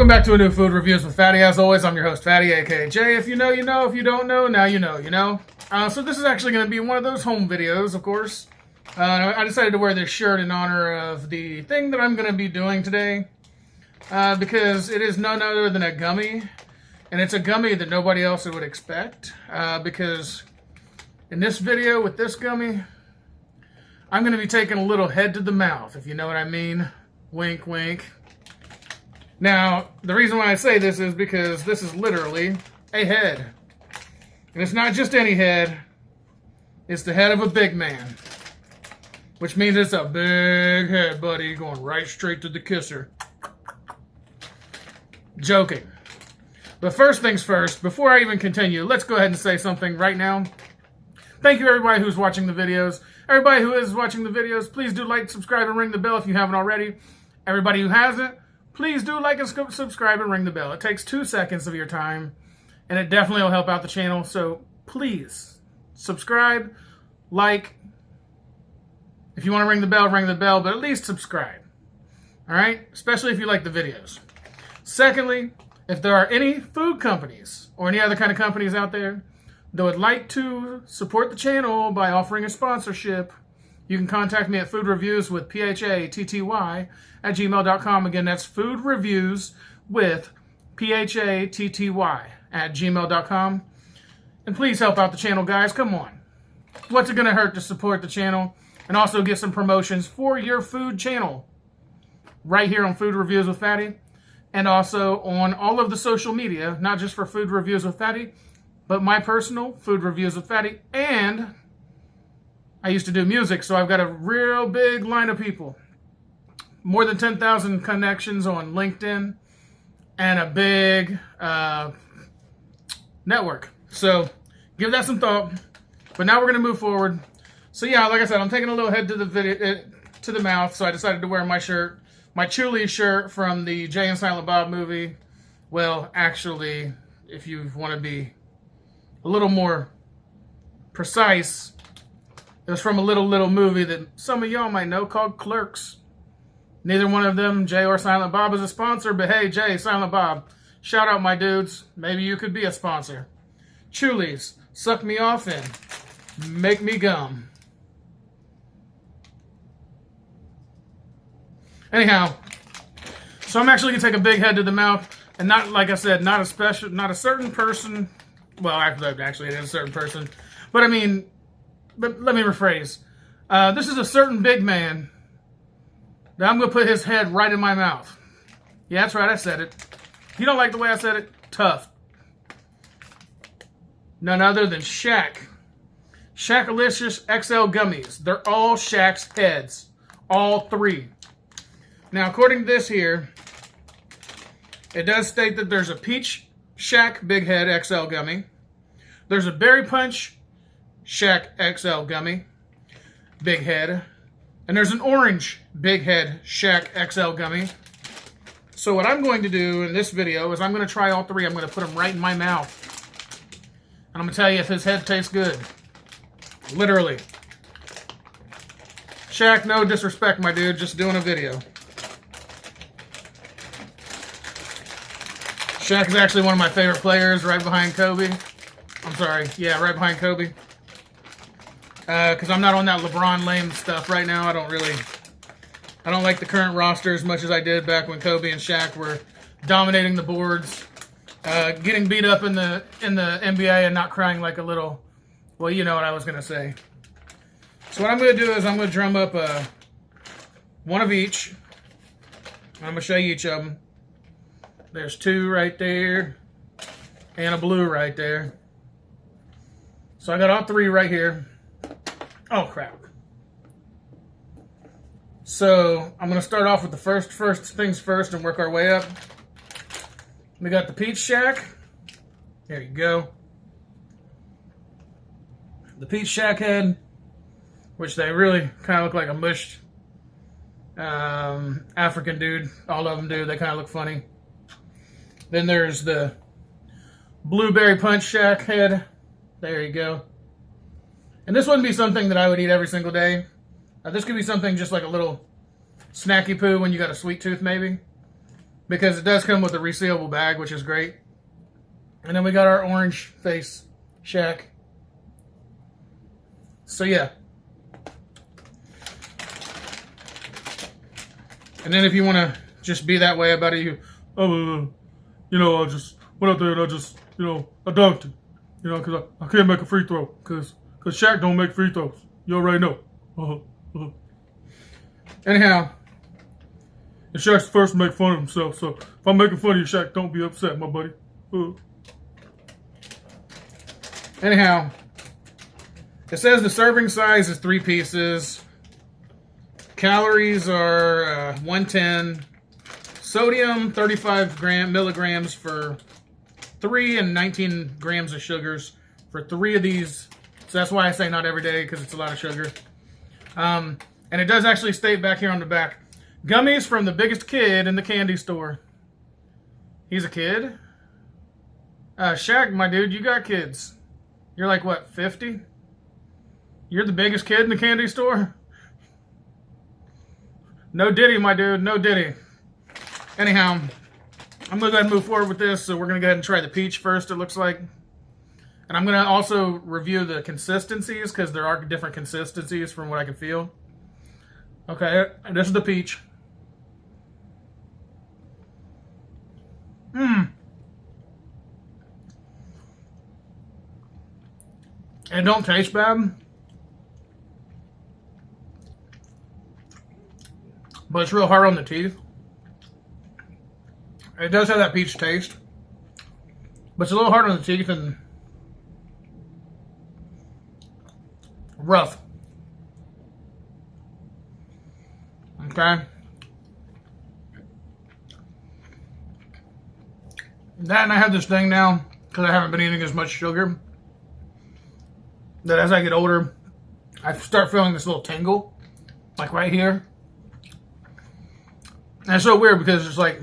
Welcome back to a new Food Reviews with Fatty. As always, I'm your host, Fatty, aka Jay. If you know, you know. If you don't know, now you know. So this is actually going to be one of those home videos, of course. I decided to wear this shirt in honor of the thing that I'm going to be doing today. Because it is none other than a gummy. And it's a gummy that nobody else would expect. Because in this video with this gummy, I'm going to be taking a little head to the mouth, if you know what I mean. Wink, wink. Now, the reason why I say this is because this is literally a head. And it's not just any head. It's the head of a big man. Which means it's a big head, buddy, going right straight to the kisser. Joking. But first things first, before I even continue, let's go ahead and say something right now. Thank you everybody who's watching the videos. Everybody who is watching the videos, please do like, subscribe, and ring the bell if you haven't already. Everybody who hasn't, please do like and subscribe and ring the bell. It takes 2 seconds of your time, and it definitely will help out the channel. So please subscribe, like. If you want to ring the bell, but at least subscribe. All right? Especially if you like the videos. Secondly, if there are any food companies or any other kind of companies out there that would like to support the channel by offering a sponsorship, you can contact me at foodreviewswithphatty@gmail.com. Again, that's foodreviewswithphatty@gmail.com. And please help out the channel, guys. Come on. What's it going to hurt to support the channel and also get some promotions for your food channel right here on Food Reviews with Fatty, and also on all of the social media, not just for Food Reviews with Fatty, but my personal Food Reviews with Fatty. And I used to do music, so I've got a real big line of people. More than 10,000 connections on LinkedIn and a big network. So give that some thought. But now we're going to move forward. So yeah, like I said, I'm taking a little head to the mouth, so I decided to wear my shirt, my Chuli shirt from the Jay and Silent Bob movie. Well, actually, if you want to be a little more precise, it was from a little movie that some of y'all might know called Clerks. Neither one of them, Jay or Silent Bob, is a sponsor, but hey, Jay, Silent Bob, shout out my dudes. Maybe you could be a sponsor. Chulies, suck me off and make me gum. Anyhow, so I'm actually gonna take a big head to the mouth, and not, like I said, not a certain person. Well, actually, it is a certain person, but I mean, but let me rephrase. This is a certain big man that I'm gonna put his head right in my mouth. Yeah, that's right, I said it. If you don't like the way I said it, tough. None other than Shaq. Shaq-alicious XL gummies. They're all Shaq's heads. All three. Now, according to this here, it does state that there's a Peach Shaq Big Head XL gummy. There's a Berry Punch Shaq XL gummy, Big Head. And there's an Orange Big Head Shaq XL gummy. So what I'm going to do in this video is I'm going to try all three. I'm going to put them right in my mouth. And I'm going to tell you if his head tastes good. Literally. Shaq, no disrespect, my dude. Just doing a video. Shaq is actually one of my favorite players, right behind Kobe. I'm sorry. Yeah, right behind Kobe. Because I'm not on that LeBron lame stuff right now. I don't like the current roster as much as I did back when Kobe and Shaq were dominating the boards. Getting beat up in the NBA and not crying like a little... Well, you know what I was going to say. So what I'm going to do is I'm going to drum up one of each. I'm going to show you each of them. There's two right there. And a blue right there. So I got all three right here. Oh, crap. So I'm going to start off with the first things first and work our way up. We got the Peach Shaq. There you go. The Peach Shaq head, which they really kind of look like a mushed African dude. All of them do. They kind of look funny. Then there's the Blueberry Punch Shaq head. There you go. And this wouldn't be something that I would eat every single day. This could be something just like a little snacky poo when you got a sweet tooth, maybe. because it does come with a resealable bag, which is great. And then we got our orange face Shaq. So yeah. And then if you want to just be that way about it, you know, I just went out there and I just, you know, I dunked it. You know, because I can't make a free throw. Because Shaq don't make free throws. You already know. Anyhow, and Shaq's the first to make fun of himself. So if I'm making fun of you, Shaq, don't be upset, my buddy. Anyhow, it says the serving size is 3 pieces. Calories are 110. Sodium, 35 milligrams for 3, and 19 grams of sugars for 3 of these. So that's why I say not every day, because it's a lot of sugar. And it does actually state back here on the back, gummies from the biggest kid in the candy store. He's a kid? Shaq, my dude, you got kids. You're like, what, 50? You're the biggest kid in the candy store? No diddy, my dude, no diddy. Anyhow, I'm going to go ahead and move forward with this. So we're going to go ahead and try the peach first, it looks like. And I'm going to also review the consistencies, because there are different consistencies from what I can feel. Okay, this is the peach. It don't taste bad. But it's real hard on the teeth. It does have that peach taste. But it's a little hard on the teeth and rough. Okay. That, and I have this thing now, because I haven't been eating as much sugar, that as I get older, I start feeling this little tingle, like right here. And it's so weird because it's like,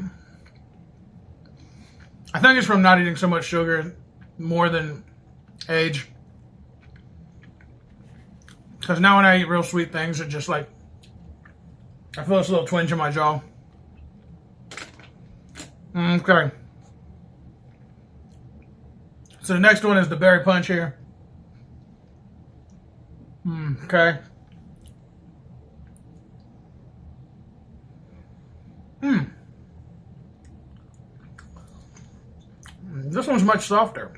I think it's from not eating so much sugar more than age. Because now when I eat real sweet things, it just like, I feel this little twinge in my jaw. Okay. So the next one is the berry punch here. Okay. This one's much softer.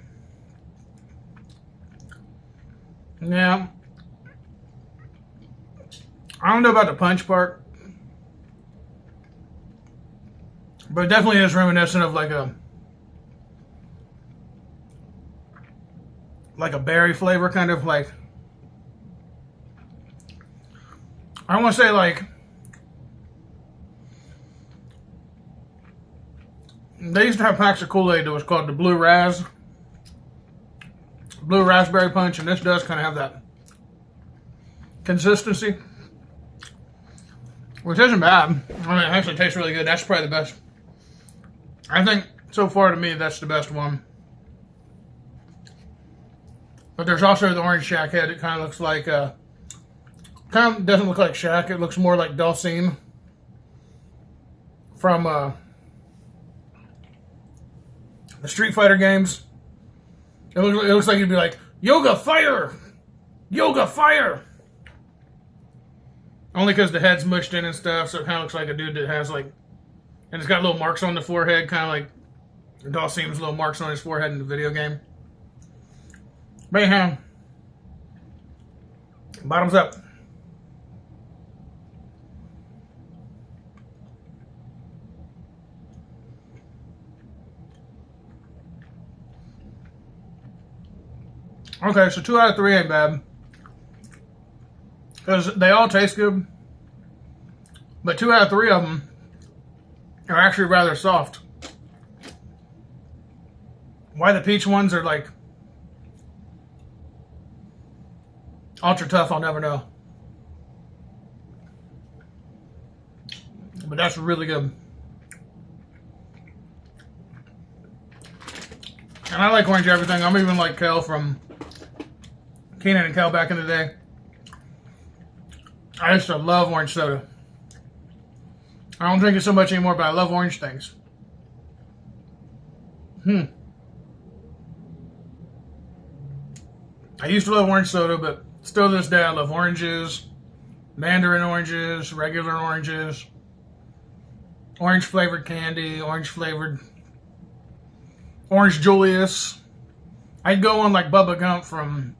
Yeah. I don't know about the punch part, but it definitely is reminiscent of like a berry flavor, kind of like, I want to say like, they used to have packs of Kool-Aid that was called the Blue Raspberry Punch, and this does kind of have that consistency, which isn't bad. I mean, it actually tastes really good. That's probably the best. I think, so far to me, that's the best one. But there's also the orange Shaq head. It kind of looks like, kind of doesn't look like Shaq. It looks more like Dhalsim from the Street Fighter games. It looks like you'd be like, Yoga Fire! Yoga Fire! Only because the head's mushed in and stuff, so it kind of looks like a dude that has like, and it's got little marks on the forehead, kind of like Dhalsim's little marks on his forehead in the video game. But anyhow, bottoms up. Okay, so 2 out of 3 ain't bad. Because they all taste good. But 2 out of 3 of them are actually rather soft. Why the peach ones are like ultra tough, I'll never know. But that's really good. And I like orange everything. I'm even like Kel from Kenan and Kel back in the day. I used to love orange soda. I don't drink it so much anymore, but I love orange things. I used to love orange soda, but still to this day I love oranges, mandarin oranges, regular oranges, orange flavored candy, orange flavored Orange Julius. I'd go on like Bubba Gump from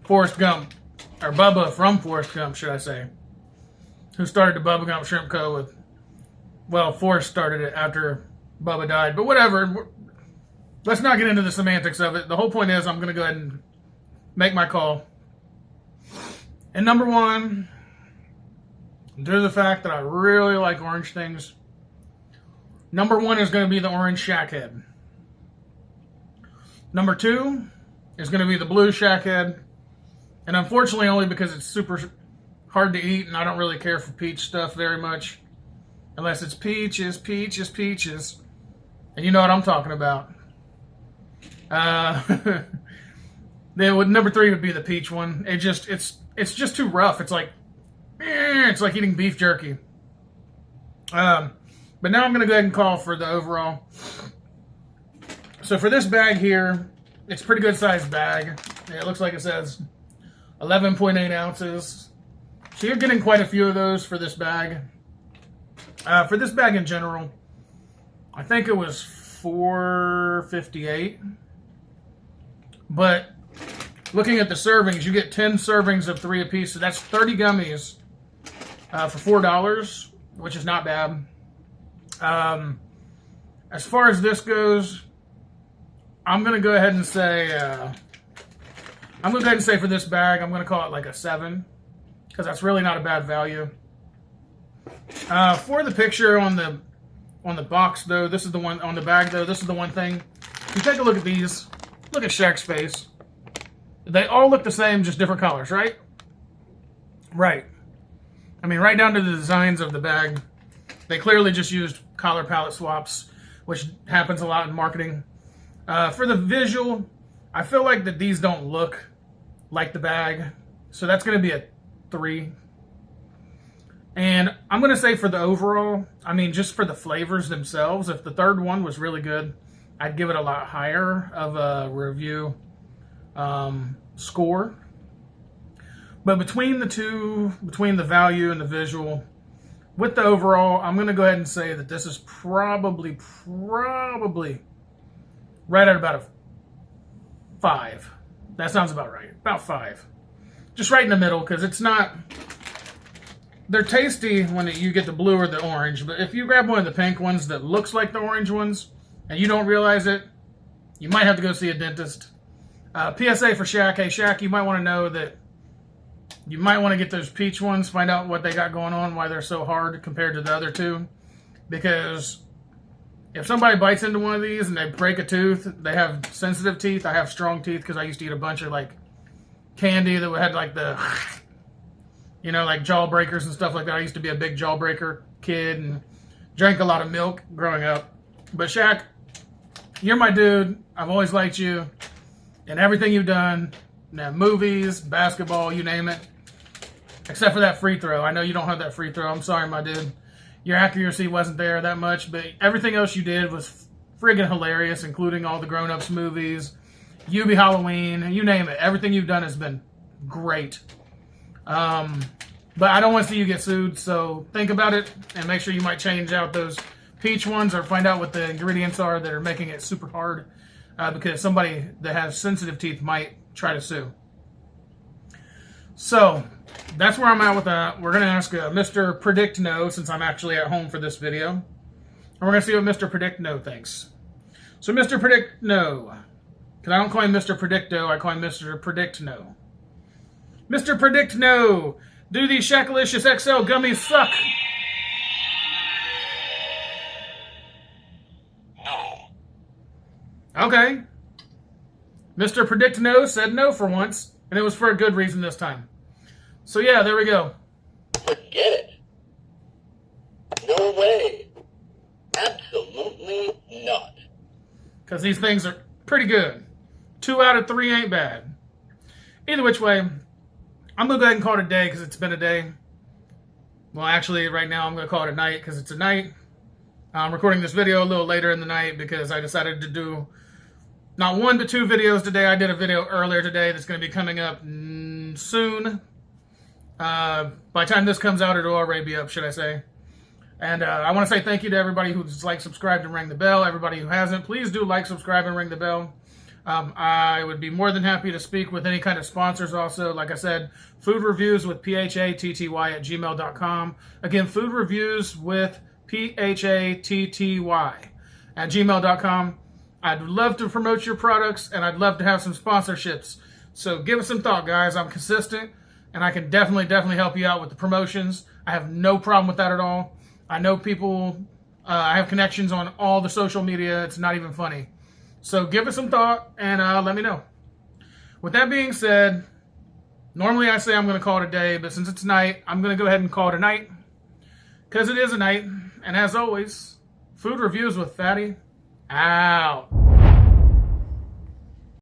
Forrest Gump, or Bubba from Forrest Gump, should I say, who started the Bubba Gump Shrimp Co. with, well, Forrest started it after Bubba died, but whatever. Let's not get into the semantics of it. The whole point is I'm going to go ahead and make my call. And number one, due to the fact that I really like orange things, number one is going to be the orange Shackhead. Number two is going to be the blue Shackhead. And unfortunately, only because it's super hard to eat and I don't really care for peach stuff very much. Unless it's peaches, peaches, peaches. And you know what I'm talking about. Number three would be the peach one. It's just too rough. It's like eating beef jerky. But now I'm going to go ahead and call for the overall. So for this bag here, it's a pretty good sized bag. It looks like it says 11.8 ounces. So you're getting quite a few of those for this bag. For this bag in general, I think it was $4.58. But looking at the servings, you get 10 servings of 3 apiece. So that's 30 gummies for $4, which is not bad. As far as this goes, I'm going to go ahead and say, for this bag, I'm going to call it like a 7. Because that's really not a bad value. For the picture on the box, though, this is the one, on the bag, though, this is the one thing. If you take a look at these, look at Shaq's face. They all look the same, just different colors, right? Right. I mean, right down to the designs of the bag. They clearly just used collar palette swaps, which happens a lot in marketing. For the visual, I feel like that these don't look like the bag. So that's going to be a 3. And I'm going to say for the overall, I mean, just for the flavors themselves, if the third one was really good, I'd give it a lot higher of a review score. But between the two, between the value and the visual, with the overall, I'm going to go ahead and say that this is probably right at about a 5. That sounds about right. About 5. Just right in the middle, because it's not... They're tasty when you get the blue or the orange, but if you grab one of the pink ones that looks like the orange ones, and you don't realize it, you might have to go see a dentist. PSA for Shaq. Hey, Shaq, you might want to know that you might want to get those peach ones, find out what they got going on, why they're so hard compared to the other two. Because if somebody bites into one of these and they break a tooth, they have sensitive teeth. I have strong teeth because I used to eat a bunch of like candy that had like the, you know, like jawbreakers and stuff like that. I used to be a big jawbreaker kid and drank a lot of milk growing up. But Shaq, you're my dude. I've always liked you and everything you've done. Now, movies, basketball, you name it. Except for that free throw. I know you don't have that free throw. I'm sorry, my dude. Your accuracy wasn't there that much, but everything else you did was friggin' hilarious, including all the grown-ups movies, Hubie Halloween, you name it. Everything you've done has been great. But I don't want to see you get sued, so think about it and make sure you might change out those peach ones or find out what the ingredients are that are making it super hard, because somebody that has sensitive teeth might try to sue. So that's where I'm at with that. We're going to ask Mr. Predict No, since I'm actually at home for this video. And we're going to see what Mr. Predict No thinks. So Mr. Predict No, because I don't call him Mr. Predicto, I call him Mr. Predict No. Mr. Predict No, do these Shaqalicious XL gummies suck? No. Okay. Mr. Predict No said no for once, and it was for a good reason this time. So yeah, there we go. Forget it. No way. Absolutely not. Because these things are pretty good. 2 out of 3 ain't bad. Either which way, I'm going to go ahead and call it a day because it's been a day. Well, actually, right now I'm going to call it a night because it's a night. I'm recording this video a little later in the night because I decided to do not 1 but 2 videos today. I did a video earlier today that's going to be coming up soon. By the time this comes out, it'll already be up, should I say. And I want to say thank you to everybody who's liked, subscribed, and rang the bell. Everybody who hasn't, please do like, subscribe, and ring the bell. I would be more than happy to speak with any kind of sponsors also. Like I said, food reviews with phatty@gmail.com. Again, food reviews with phatty@gmail.com. I'd love to promote your products, and I'd love to have some sponsorships. So give us some thought, guys. I'm consistent, and I can definitely help you out with the promotions. I have no problem with that at all. I know people, I have connections on all the social media. It's not even funny. So give us some thought, and let me know. With that being said, normally I say I'm going to call it a day, but since it's night, I'm going to go ahead and call it a night. Because it is a night. And as always, food reviews with Fatty out.